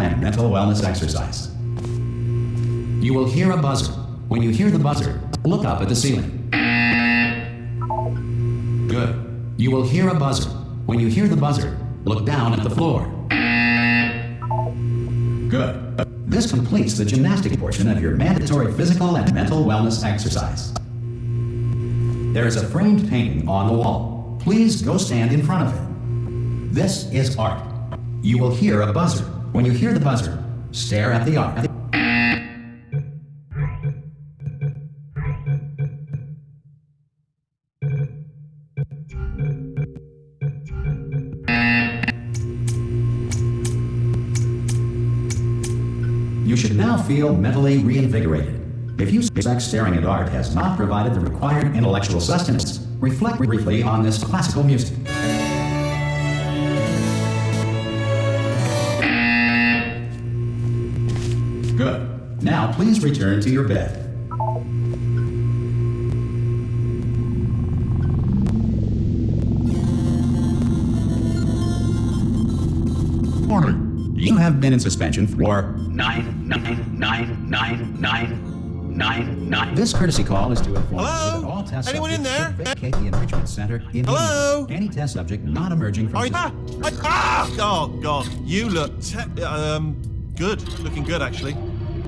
and mental wellness exercise. You will hear a buzzer. When you hear the buzzer, look up at the ceiling. Good. You will hear a buzzer. When you hear the buzzer, look down at the floor. Good. This completes the gymnastic portion of your mandatory physical and mental wellness exercise. There is a framed painting on the wall. Please go stand in front of it. This is art. You will hear a buzzer. When you hear the buzzer, stare at the art. You should now feel mentally reinvigorated. If you suspect staring at art has not provided the required intellectual sustenance, reflect briefly on this classical music. Good. Now please return to your bed. Warning. You have been in suspension for 9999999. This courtesy call is to inform you that all test Anyone in subjects there? should vacate the enrichment center immediately. Hello? Any test subject not emerging from... Oh, God. You look good. Looking good, actually.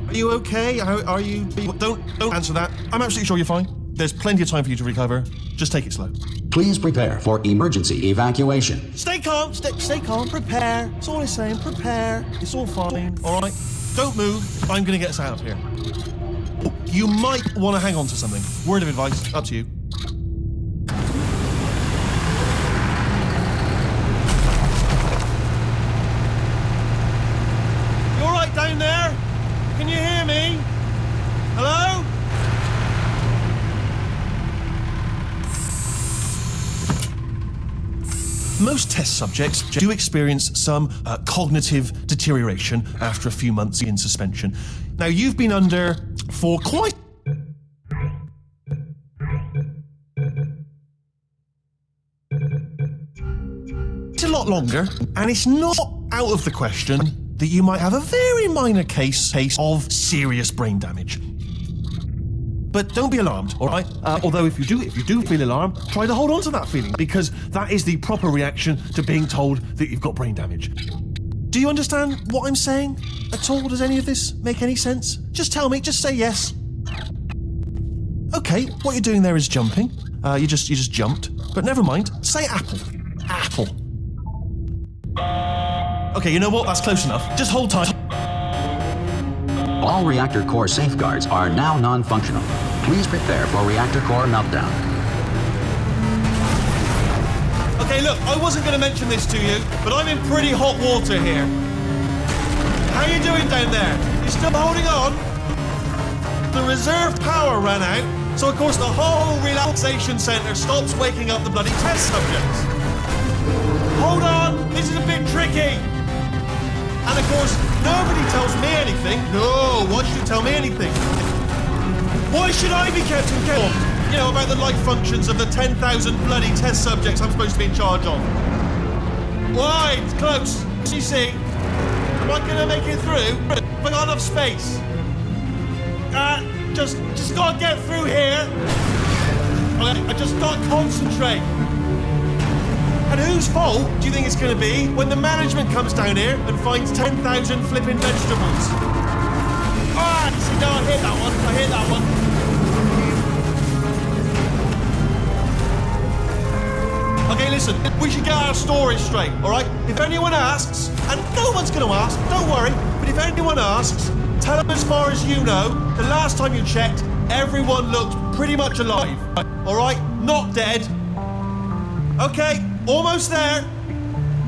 Are you okay? Are you... Don't answer that. I'm absolutely sure you're fine. There's plenty of time for you to recover. Just take it slow. Please prepare for emergency evacuation. Stay calm. Stay calm. Prepare. That's all I'm saying. Prepare. It's all fine. All right? Don't move. I'm going to get us out of here. You might want to hang on to something. Word of advice. Up to you. You all right down there? Can you hear me? Hello? Most test subjects do experience some cognitive deterioration after a few months in suspension. Now, you've been under for quite... It's a lot longer, and it's not out of the question that you might have a very minor case of serious brain damage. But don't be alarmed, all right? Although if you do feel alarmed, try to hold on to that feeling, because that is the proper reaction to being told that you've got brain damage. Do you understand what I'm saying at all? Does any of this make any sense? Just tell me, just say yes. Okay, what you're doing there is jumping. You just jumped. But never mind, say apple. Apple. Okay, you know what? That's close enough. Just hold tight. All reactor core safeguards are now non-functional. Please prepare for reactor core meltdown. Okay, look, I wasn't going to mention this to you, but I'm in pretty hot water here. How you doing down there? You still holding on? The reserve power ran out, so of course the whole relaxation centre stops waking up the bloody test subjects. Hold on, this is a bit tricky. And of course, nobody tells me anything. No, why should you tell me anything? Why should I be kept informed? You know, about the life functions of the 10,000 bloody test subjects I'm supposed to be in charge of. Why? It's close. You see, am I going to make it through? Have I got enough space? Just got to get through here. I just got to concentrate. And whose fault do you think it's going to be when the management comes down here and finds 10,000 flipping vegetables? Ah, see, no, I hit that one. Okay, listen, we should get our story straight, all right? If anyone asks, and no one's going to ask, don't worry, but if anyone asks, tell them as far as you know, the last time you checked, everyone looked pretty much alive, all right? Not dead. Okay. Almost there.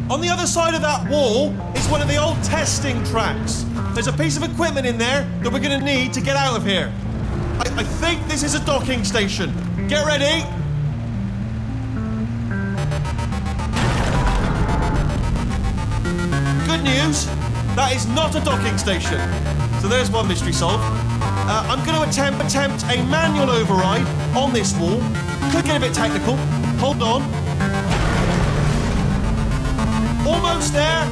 On the other side of that wall is one of the old testing tracks. There's a piece of equipment in there that we're going to need to get out of here. I think this is a docking station. Get ready. Good news, that is not a docking station. So there's one mystery solved. I'm going to attempt a manual override on this wall. Could get a bit technical. Hold on. Almost there.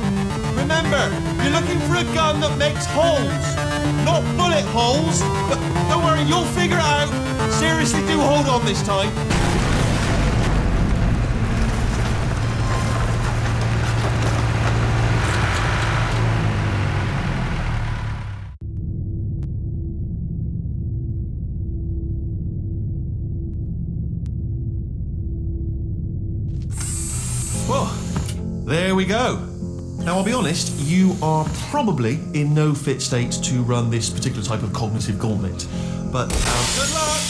remember, you're looking for a gun that makes holes, not bullet holes. But don't worry, you'll figure it out. Seriously, do hold on this time. Well, there we go. Now, I'll be honest, you are probably in no fit state to run this particular type of cognitive gauntlet. But good luck!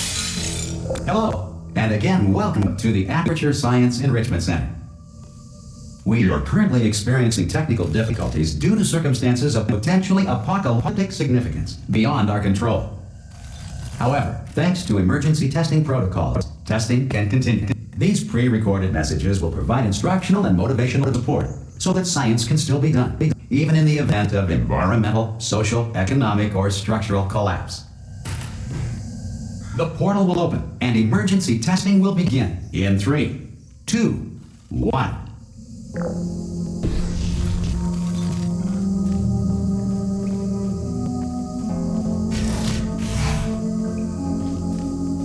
Hello, and again, welcome to the Aperture Science Enrichment Center. We are currently experiencing technical difficulties due to circumstances of potentially apocalyptic significance beyond our control. However, thanks to emergency testing protocols, testing can continue. These pre-recorded messages will provide instructional and motivational support so that science can still be done, even in the event of environmental, social, economic, or structural collapse. The portal will open and emergency testing will begin in 3, 2, 1.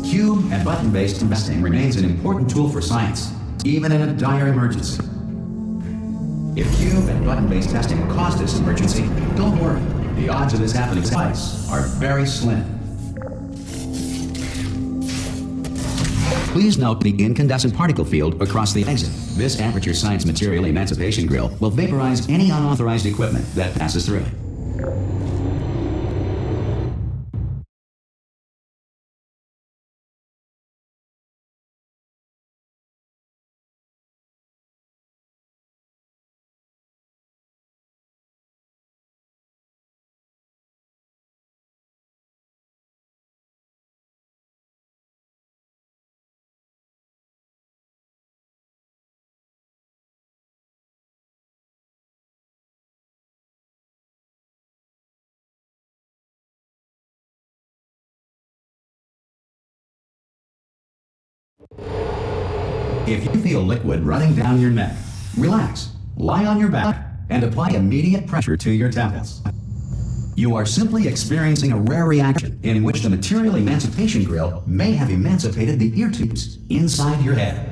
Cube and button-based testing remains an important tool for science, even in a dire emergency. If cube and button-based testing caused this emergency, don't worry. The odds of this happening twice are very slim. Please note the incandescent particle field across the exit. This Aperture Science Material Emancipation Grill will vaporize any unauthorized equipment that passes through it. If you feel liquid running down your neck, relax, lie on your back, and apply immediate pressure to your temples. You are simply experiencing a rare reaction in which the Material Emancipation Grill may have emancipated the ear tubes inside your head.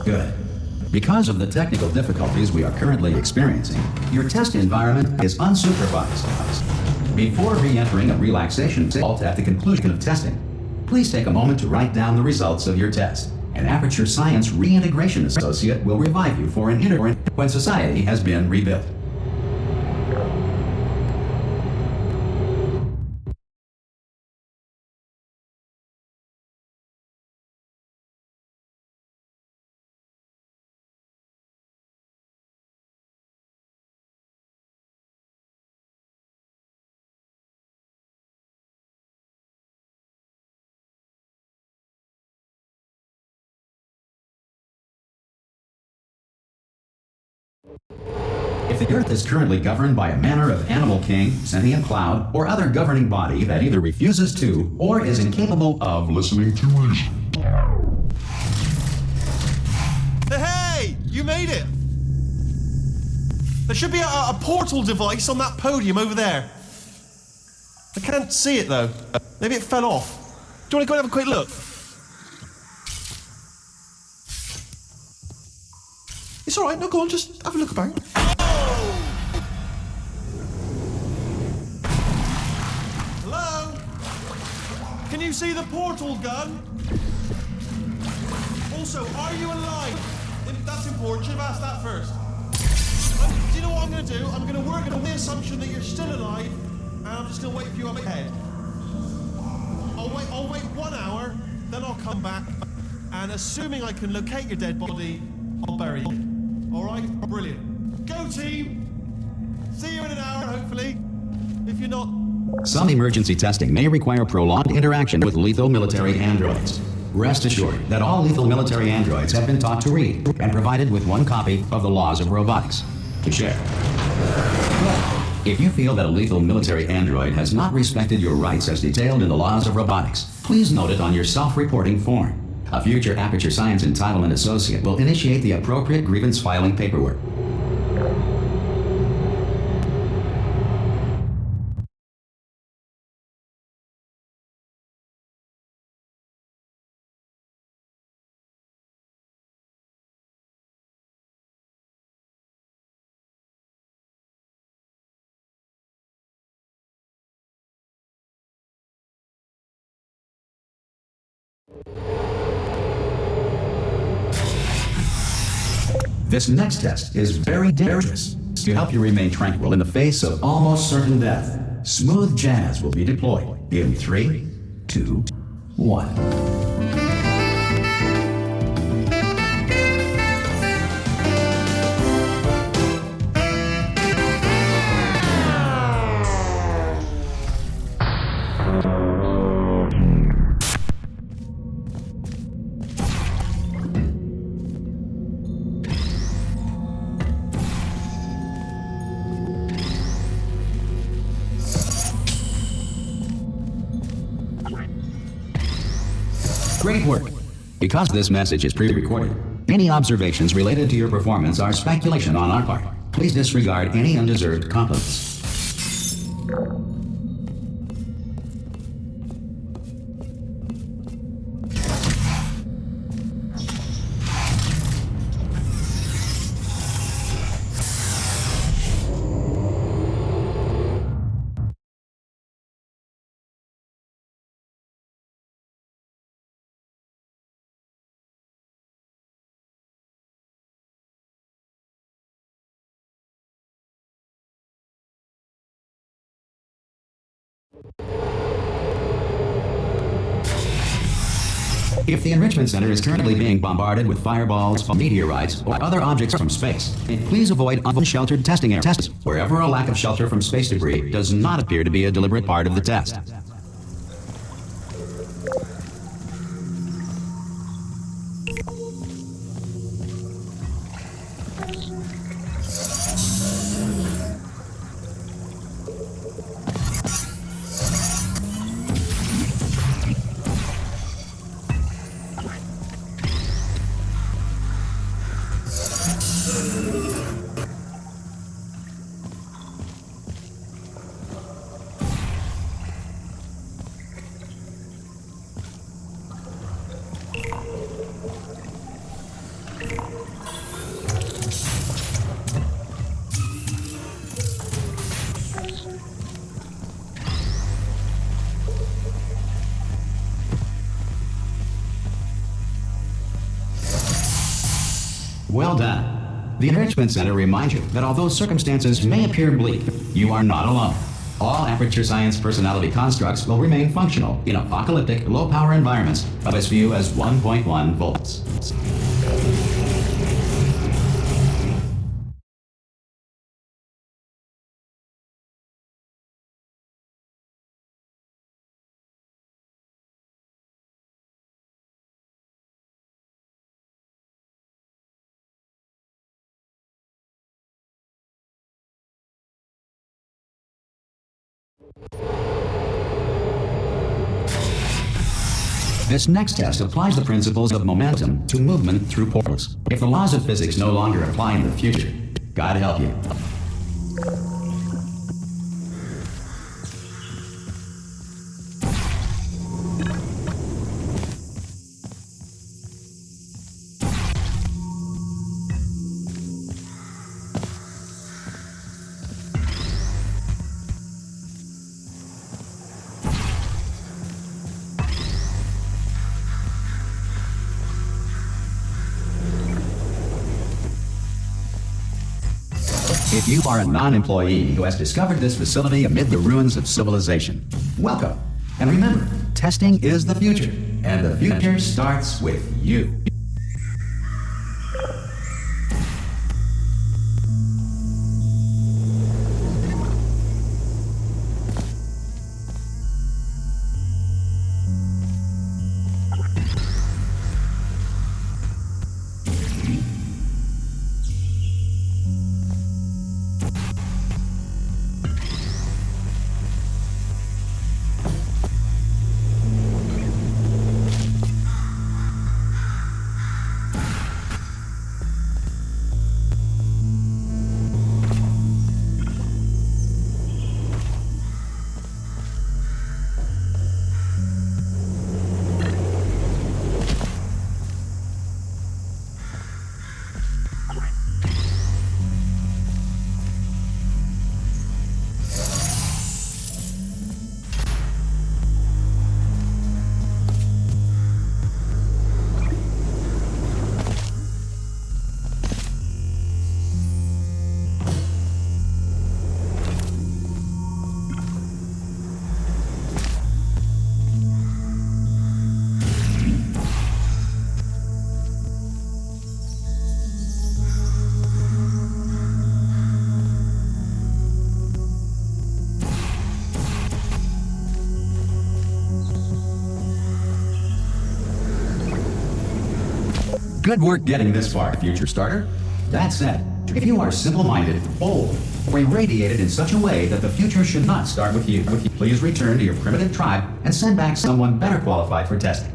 Good. Because of the technical difficulties we are currently experiencing, your test environment is unsupervised. Before re-entering a relaxation vault at the conclusion of testing, please take a moment to write down the results of your test. An Aperture Science Reintegration Associate will revive you for an interview when society has been rebuilt. If the Earth is currently governed by a manner of animal king, sentient cloud, or other governing body that either refuses to or is incapable of listening to reason. Hey! You made it! There should be a portal device on that podium over there. I can't see it though. Maybe it fell off. Do you want to go and have a quick look? It's alright, no, go on, just have a look about. Hello? Can you see the portal gun? Also, are you alive? That's important, should have asked that first. Do you know what I'm going to do? I'm going to work on the assumption that you're still alive, and I'm just going to wait for you up ahead. I'll wait 1 hour, then I'll come back, and assuming I can locate your dead body, I'll bury you. All right? Brilliant. Go team! See you in an hour, hopefully. If you're not... Some emergency testing may require prolonged interaction with lethal military androids. Rest assured that all lethal military androids have been taught to read and provided with one copy of the Laws of Robotics to share. But if you feel that a lethal military android has not respected your rights as detailed in the Laws of Robotics, please note it on your self-reporting form. A future Aperture Science Entitlement Associate will initiate the appropriate grievance filing paperwork. This next test is very dangerous. To help you remain tranquil in the face of almost certain death, smooth jazz will be deployed in 3, 2, 1. Great work. Because this message is pre-recorded, any observations related to your performance are speculation on our part. Please disregard any undeserved compliments. If the Enrichment Center is currently being bombarded with fireballs, meteorites, or other objects from space, please avoid unsheltered testing areas wherever a lack of shelter from space debris does not appear to be a deliberate part of the test. Well done. The Enrichment Center reminds you that although circumstances may appear bleak, you are not alone. All Aperture Science personality constructs will remain functional in apocalyptic, low-power environments of as few as 1.1 volts. This next test applies the principles of momentum to movement through portals. If the laws of physics no longer apply in the future, God help you. If you are a non-employee who has discovered this facility amid the ruins of civilization, welcome. And remember, testing is the future, and the future starts with you. Good work getting this far, future starter. That said, if you are simple-minded, bold, or irradiated in such a way that the future should not start with you, please return to your primitive tribe and send back someone better qualified for testing.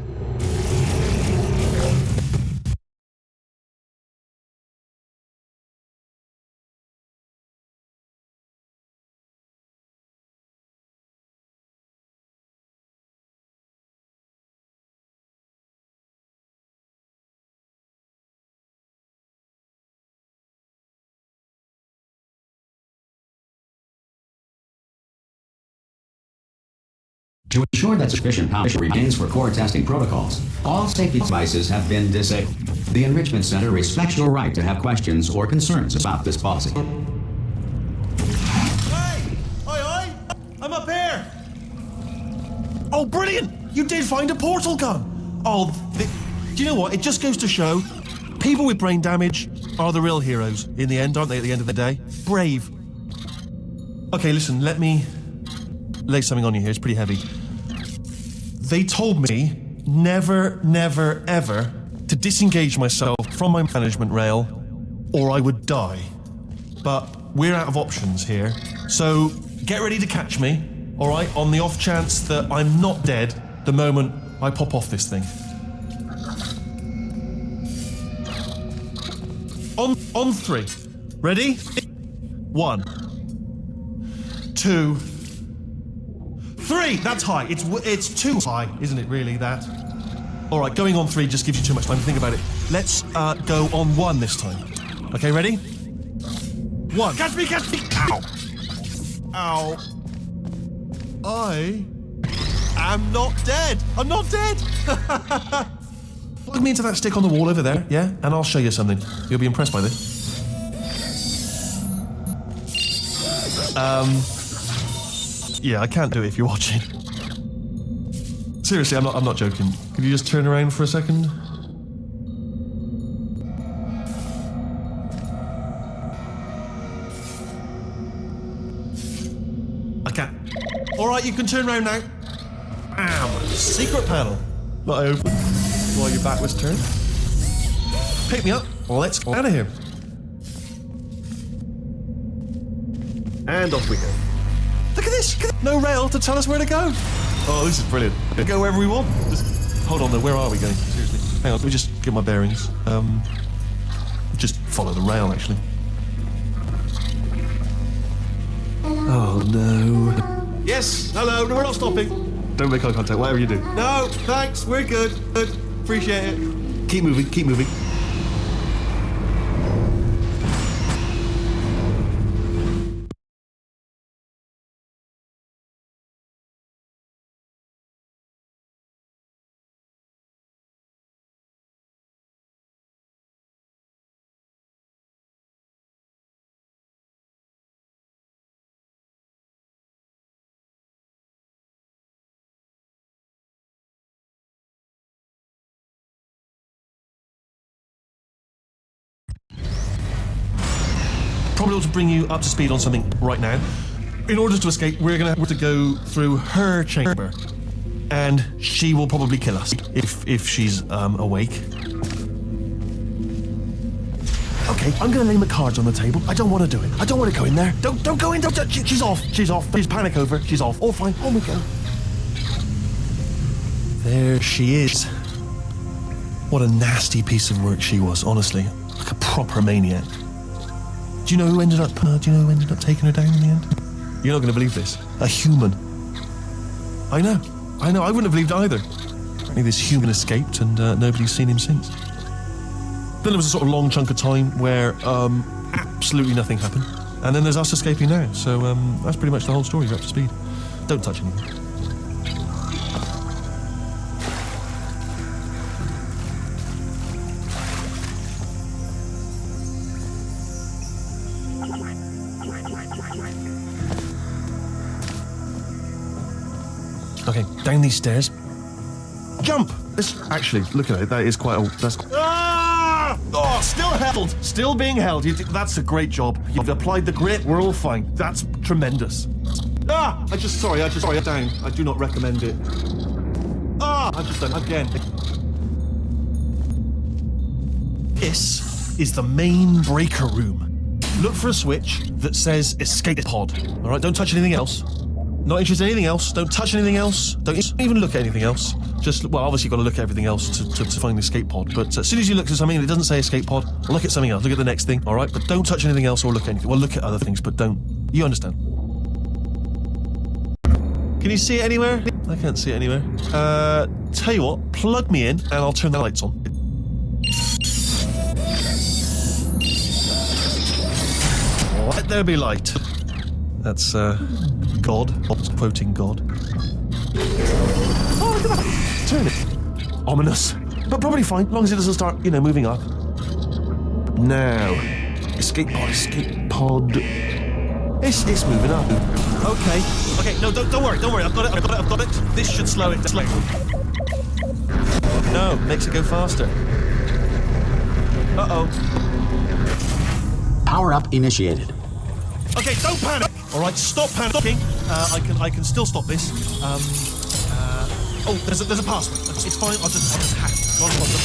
To ensure that sufficient power remains for core testing protocols, all safety devices have been disabled. The Enrichment Center respects your right to have questions or concerns about this policy. Hey! Oi! I'm up here! Oh, brilliant! You did find a portal gun! Oh, do you know what? It just goes to show, people with brain damage are the real heroes in the end, aren't they, at the end of the day? Brave. Okay, listen, let me lay something on you here. It's pretty heavy. They told me never, ever to disengage myself from my management rail or I would die. But we're out of options here. So get ready to catch me, all right, on the off chance that I'm not dead the moment I pop off this thing. On three. Ready? 1, 2, 3! That's high. It's too high, isn't it, really, that? All right, going on 3 just gives you too much time to think about it. Let's go on 1 this time. Okay, ready? 1. Catch me! Ow! Ow. I am not dead. I'm not dead. Plug me into that stick on the wall over there, yeah? And I'll show you something. You'll be impressed by this. Yeah, I can't do it if you're watching. Seriously, I'm not joking. Could you just turn around for a second? I can't. All right, you can turn around now. Secret panel that I opened while your back was turned. Pick me up. Let's go out of here. And off we go. Look at this! No rail to tell us where to go. Oh, this is brilliant. We go wherever we want. Just hold on though, where are we going? Seriously. Hang on, let me just get my bearings. Just follow the rail, actually. Oh no. Yes, hello, no, we're not stopping. Don't make eye contact, whatever you do. No, thanks, we're good. Good, appreciate it. Keep moving, keep moving. Probably ought to bring you up to speed on something right now. In order to escape, we're going to have to go through her chamber. And she will probably kill us if she's awake. Okay, I'm going to lay my cards on the table. I don't want to do it. I don't want to go in there. Don't go in. She's off. She's off. Please panic over. She's off. All fine. On we go. There she is. What a nasty piece of work she was, honestly. Like a proper maniac. Do you know who ended up taking her down in the end? You're not going to believe this. A human. I know. I wouldn't have believed either. Apparently this human escaped and nobody's seen him since. Then there was a sort of long chunk of time where absolutely nothing happened. And then there's us escaping now. So that's pretty much the whole story. You're up to speed. Don't touch anything. Okay, down these stairs. Jump! Actually, look at it. That is quite a... That's... Ah! Oh, still held. Still being held. That's a great job. You've applied the grit. We're all fine. That's tremendous. Ah! Sorry, down. I do not recommend it. Ah! I've just done it again. This is the main breaker room. Look for a switch that says escape pod. All right, don't touch anything else. Not interested in anything else. Don't touch anything else. Don't even look at anything else. Just, well, obviously you've got to look at everything else to find the escape pod. But as soon as you look at something and it doesn't say escape pod, look at something else. Look at the next thing, all right? But don't touch anything else or look at anything. Well, look at other things, but don't. You understand? Can you see it anywhere? I can't see it anywhere. Tell you what, plug me in and I'll turn the lights on. Let there be light. That's, God. I'm quoting God. Oh, look at that. Turn it. Ominous. But probably fine, as long as it doesn't start, moving up. Now. Escape pod. It's moving up. Okay, no, don't worry. I've got it. This should slow it down. No, makes it go faster. Uh-oh. Power up initiated. Okay, don't panic. All right, stop panicking. I can still stop this. Oh, there's a password. It's fine. I'll just hack it. Not a problem.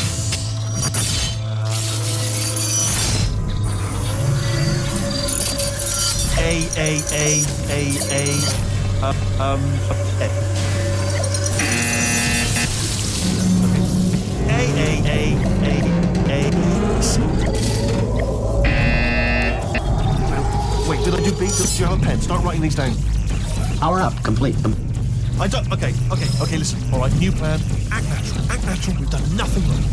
Wait, did I do B? Do you have a pen? Start writing these down. Power up complete. I don't. Okay, listen. All right, new plan. Act natural. We've done nothing wrong.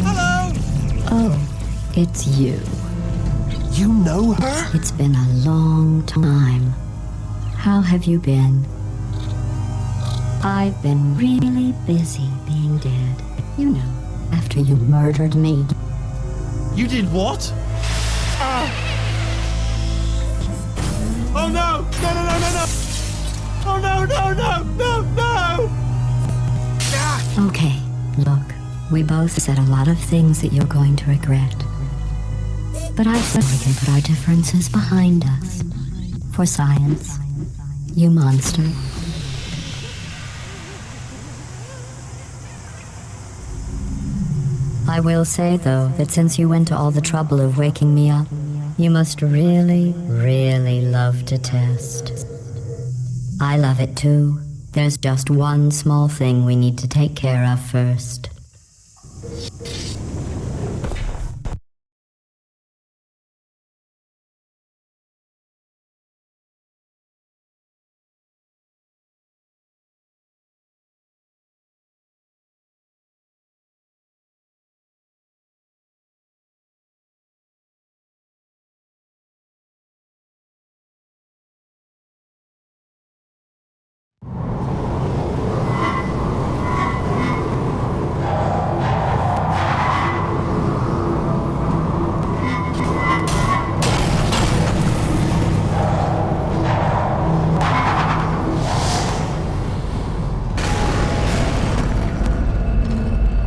Hello! Oh, it's you. You know her? It's been a long time. How have you been? I've been really busy being dead. After you murdered me. You did what? Oh no! No! Oh no! Ah! Okay, look. We both said a lot of things that you're going to regret. But I said we can put our differences behind us. For science. You monster. I will say, though, that since you went to all the trouble of waking me up, you must really, really love to test. I love it too. There's just one small thing we need to take care of first.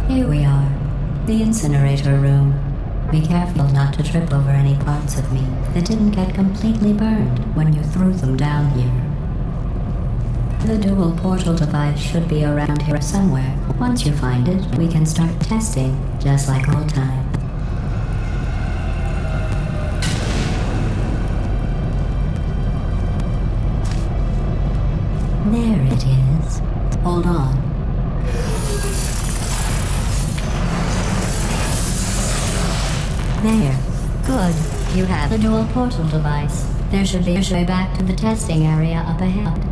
Here we are, the incinerator room. Be careful not to trip over any parts of me that didn't get completely burned when you threw them down here. The dual portal device should be around here somewhere. Once you find it, we can start testing, just like old times. There it is. Hold on. There. Good. You have the dual portal device. There should be a way back to the testing area up ahead.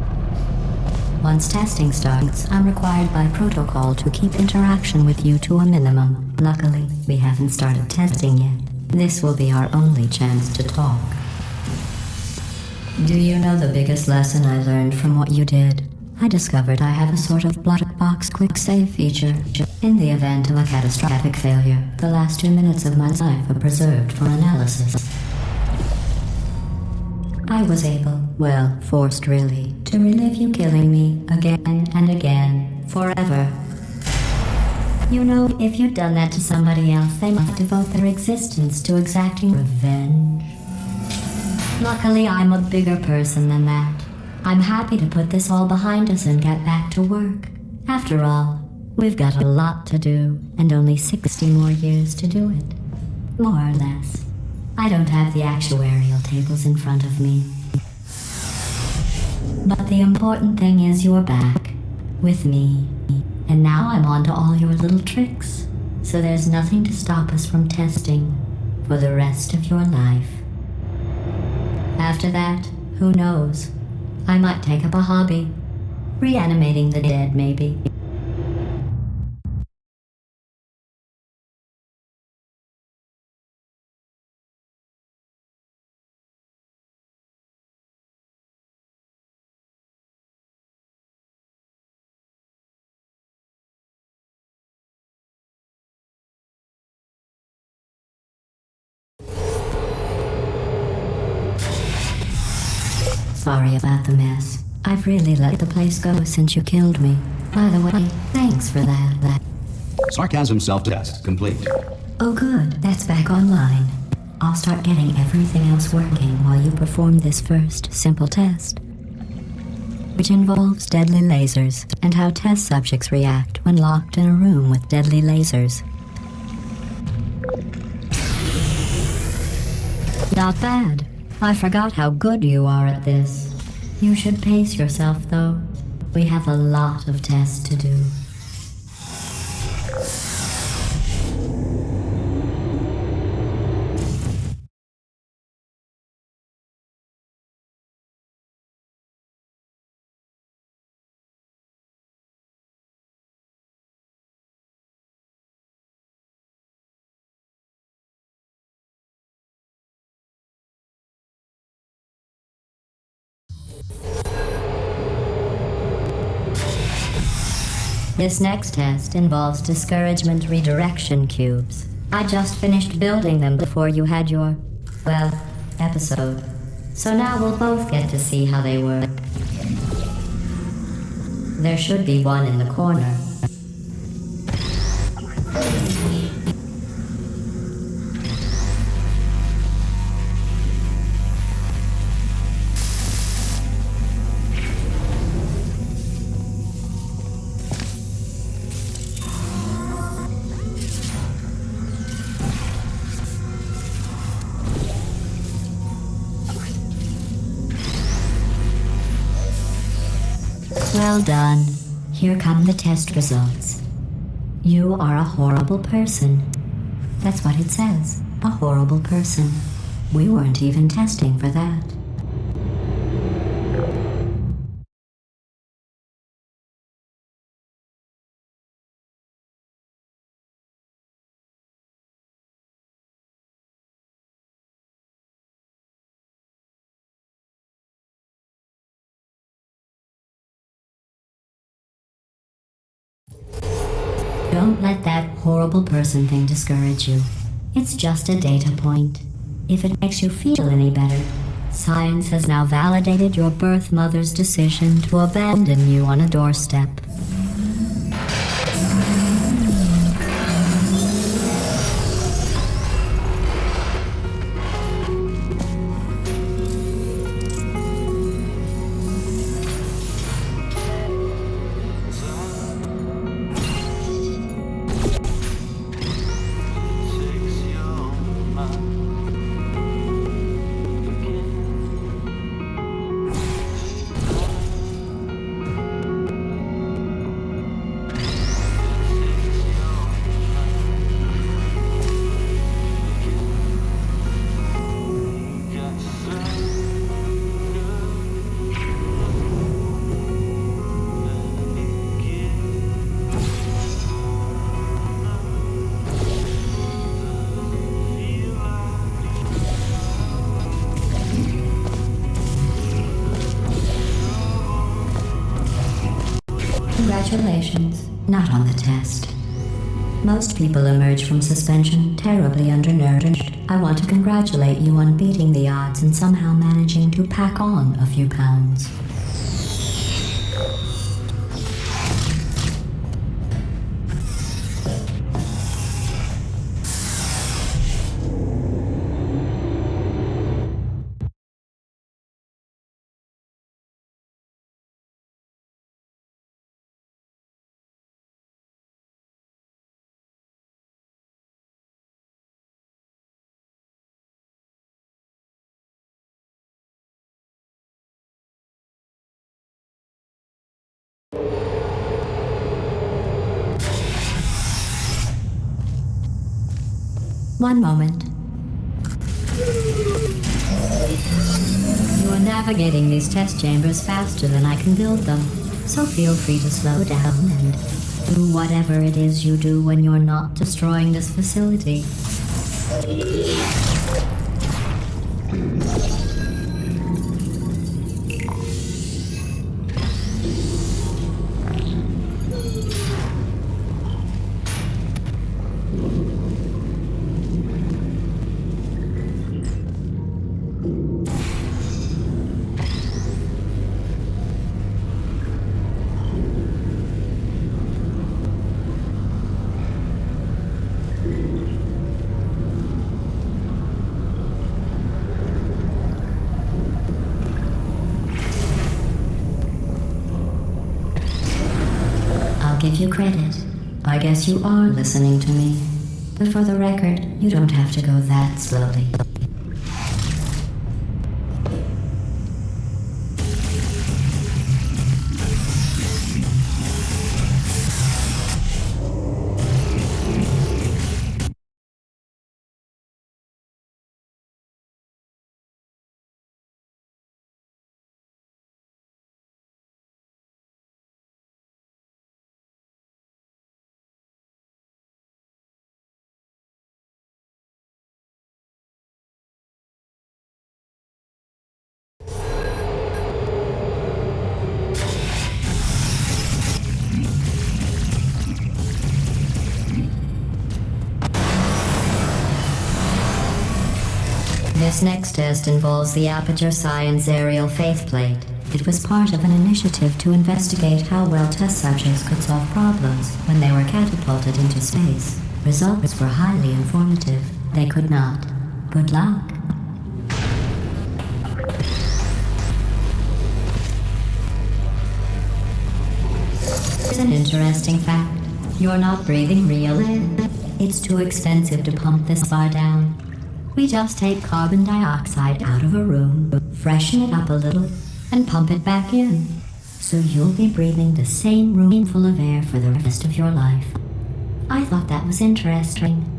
Once testing starts, I'm required by protocol to keep interaction with you to a minimum. Luckily, we haven't started testing yet. This will be our only chance to talk. Do you know the biggest lesson I learned from what you did? I discovered I have a sort of black box quick save feature. In the event of a catastrophic failure, the last 2 minutes of my life are preserved for analysis. I was able, well, forced really, to relive you killing me again and again, forever. You know, if you'd done that to somebody else, they might devote their existence to exacting revenge. Luckily, I'm a bigger person than that. I'm happy to put this all behind us and get back to work. After all, We've got a lot to do, and only 60 more years to do it. More or less. I don't have the actuarial tables in front of me. But the important thing is you're back. With me. And now I'm on to all your little tricks. So there's nothing to stop us from testing for the rest of your life. After that, who knows? I might take up a hobby. Reanimating the dead, maybe. Sorry about the mess. I've really let the place go since you killed me. By the way, thanks for that. Sarcasm self-test complete. Oh good, that's back online. I'll start getting everything else working while you perform this first simple test, which involves deadly lasers and how test subjects react when locked in a room with deadly lasers. Not bad. I forgot how good you are at this. You should pace yourself, though. We have a lot of tests to do. This next test involves discouragement redirection cubes. I just finished building them before you had your, well, episode. So now we'll both get to see how they work. There should be one in the corner. Well done. Here come the test results. You are a horrible person. That's what it says. A horrible person. We weren't even testing for that. Don't let that horrible person thing discourage you. It's just a data point. If it makes you feel any better, science has now validated your birth mother's decision to abandon you on a doorstep. Congratulations. Not on the test. Most people emerge from suspension terribly undernourished. I want to congratulate you on beating the odds and somehow managing to pack on a few pounds. One moment. You are navigating these test chambers faster than I can build them, so feel free to slow down and do whatever it is you do when you're not destroying this facility. I'll give you credit. I guess you are listening to me. But for the record, you don't have to go that slowly. This next test involves the Aperture Science Aerial Faithplate. It was part of an initiative to investigate how well test subjects could solve problems when they were catapulted into space. Results were highly informative. They could not. Good luck. Here's an interesting fact. You're not breathing real air. It's too expensive to pump this far down. We just take carbon dioxide out of a room, freshen it up a little, and pump it back in. So you'll be breathing the same room full of air for the rest of your life. I thought that was interesting.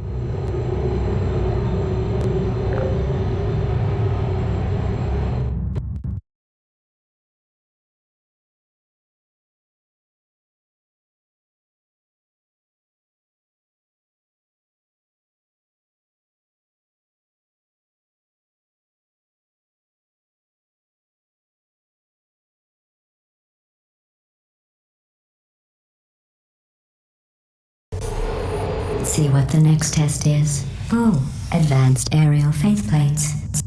Let's see what the next test is. Oh, advanced aerial faithplates.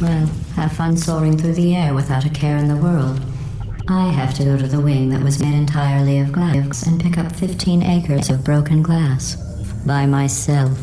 Well, have fun soaring through the air without a care in the world. I have to go to the wing that was made entirely of glass and pick up 15 acres of broken glass. By myself.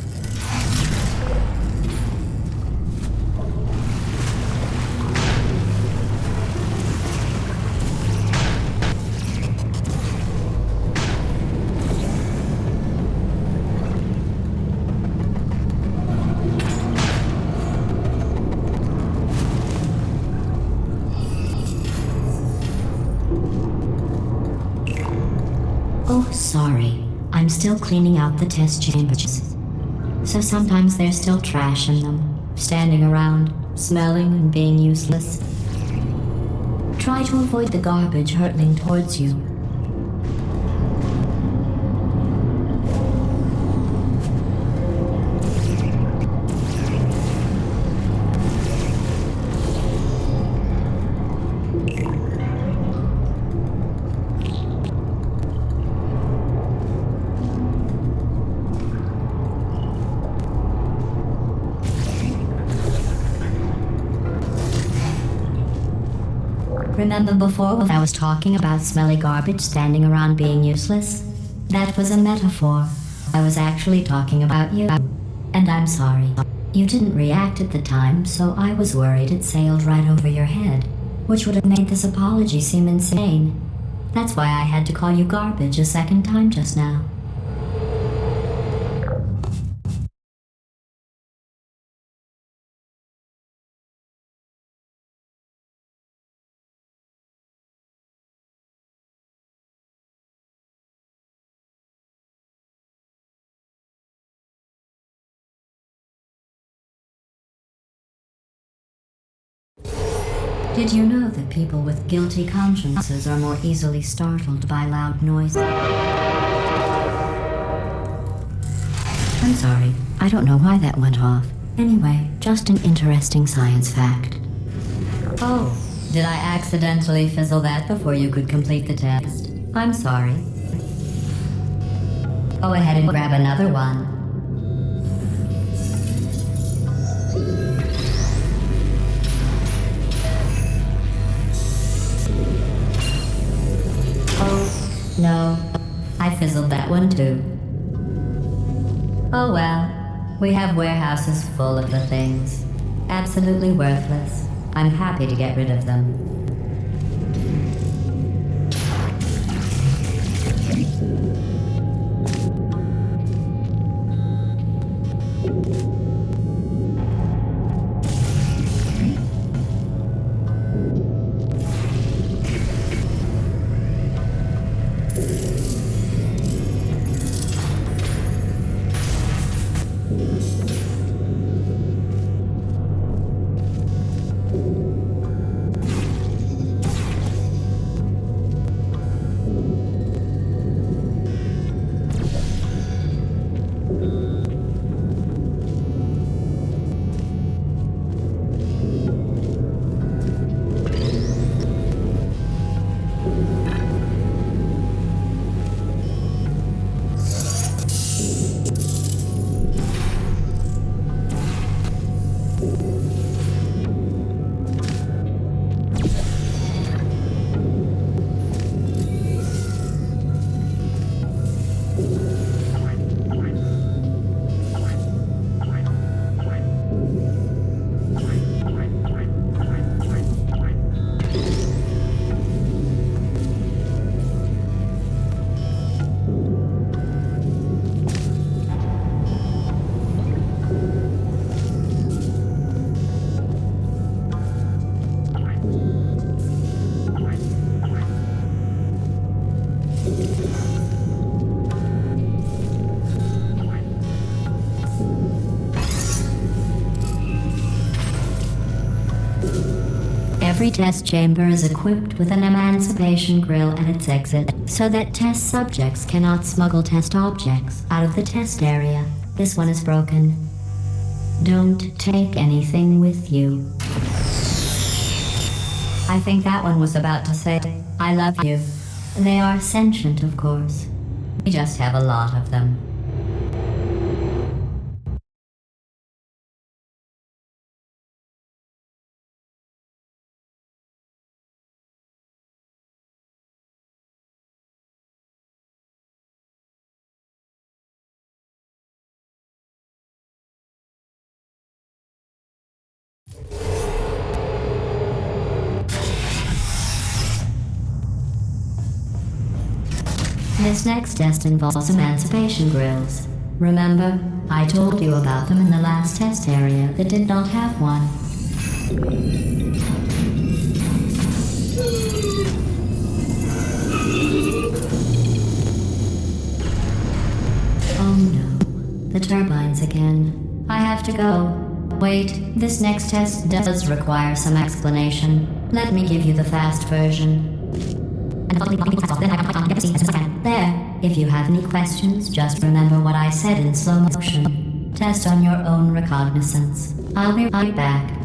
Oh, sorry. I'm still cleaning out the test chambers. So sometimes there's still trash in them, standing around, smelling and being useless. Try to avoid the garbage hurtling towards you. Remember before when I was talking about smelly garbage standing around being useless? That was a metaphor. I was actually talking about you. And I'm sorry. You didn't react at the time, so I was worried it sailed right over your head, which would have made this apology seem insane. That's why I had to call you garbage a second time just now. Did you know that people with guilty consciences are more easily startled by loud noise? I'm sorry, I don't know why that went off. Anyway, just an interesting science fact. Oh, did I accidentally fizzle that before you could complete the test? I'm sorry. Go ahead and grab another one. Oh, no. I fizzled that one too. Oh well. We have warehouses full of the things. Absolutely worthless. I'm happy to get rid of them. Every test chamber is equipped with an emancipation grill at its exit, so that test subjects cannot smuggle test objects out of the test area. This one is broken. Don't take anything with you. I think that one was about to say, I love you. They are sentient, of course. We just have a lot of them. This next test involves emancipation grills. Remember, I told you about them in the last test area that did not have one. Oh no, the turbines again. I have to go. Wait, this next test does require some explanation. Let me give you the fast version. There. If you have any questions, just remember what I said in slow motion. Test on your own recognizance. I'll be right back.